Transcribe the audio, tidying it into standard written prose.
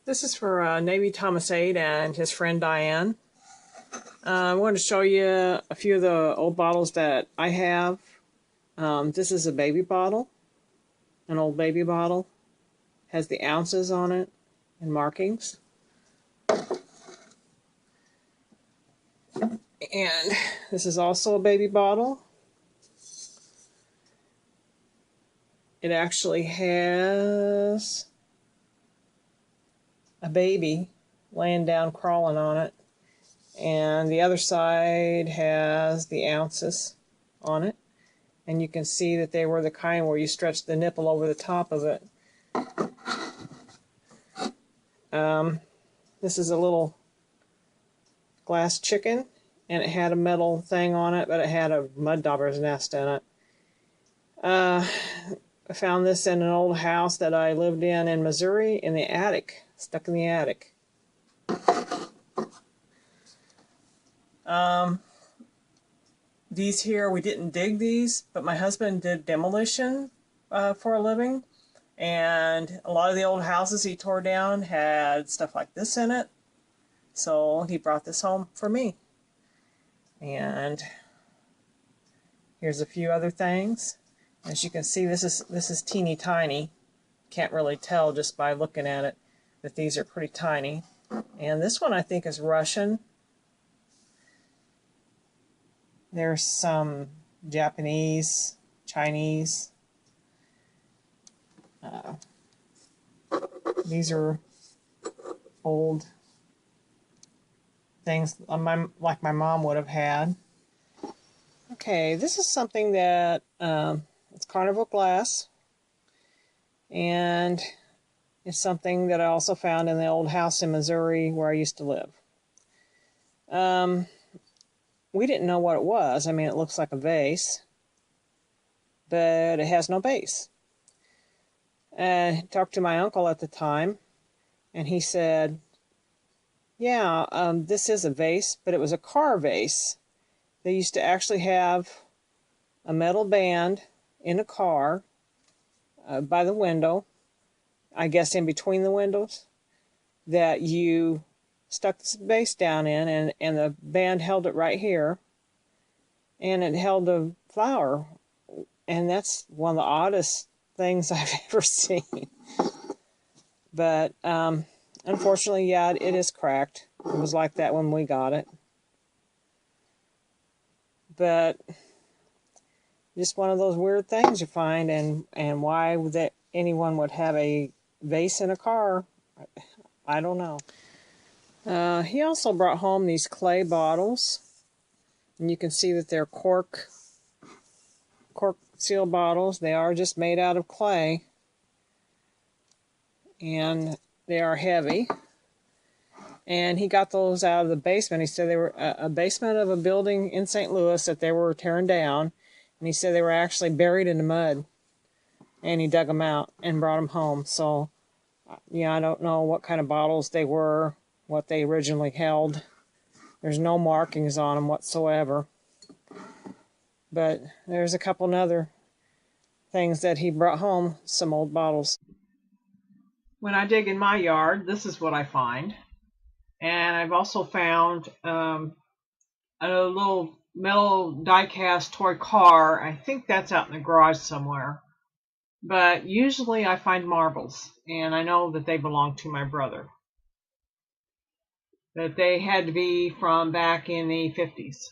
This is for Navy Thomas 8 and his friend Diane. I wanted to show you a few of the old bottles that I have. This is a baby bottle, an old baby bottle. Has the ounces on it and markings. And this is also a baby bottle. It actually has a baby laying down crawling on it. And the other side has the ounces on it. And you can see that they were the kind where you stretch the nipple over the top of it. This is a little glass chicken, and it had a metal thing on it, but it had a mud dauber's nest in it. I found this in an old house that I lived in Missouri, in the attic, stuck in the attic. These here, we didn't dig these, but my husband did demolition for a living. And a lot of the old houses he tore down had stuff like this in it. So he brought this home for me. And here's a few other things. As you can see, this is teeny tiny. Can't really tell just by looking at it that these are pretty tiny. And this one I think is Russian. There's some Japanese, Chinese. These are old things like my mom would have had. Okay, this is something that it's carnival glass, and it's something that I also found in the old house in Missouri where I used to live. We didn't know what it was. I mean, it looks like a vase, but it has no base. I talked to my uncle at the time, and he said, yeah, this is a vase, but it was a car vase. They used to actually have a metal band in a car by the window, I guess in between the windows, that you stuck the vase down in, and the band held it right here, and it held a flower. And that's one of the oddest things I've ever seen. But unfortunately, yeah, it is cracked. It was like that when we got it. But just one of those weird things you find, and why that anyone would have a vase in a car, I don't know. He also brought home these clay bottles, and you can see that they're cork seal bottles. They are just made out of clay, and they are heavy. And he got those out of the basement. He said they were a basement of a building in St. Louis that they were tearing down, and he said they were actually buried in the mud. And he dug them out and brought them home. So, yeah, I don't know what kind of bottles they were, what they originally held. There's no markings on them whatsoever. But there's a couple other things that he brought home, some old bottles. When I dig in my yard, this is what I find. And I've also found a little metal die-cast toy car. I think that's out in the garage somewhere. But usually I find marbles, and I know that they belong to my brother. That they had to be from back in the 50s.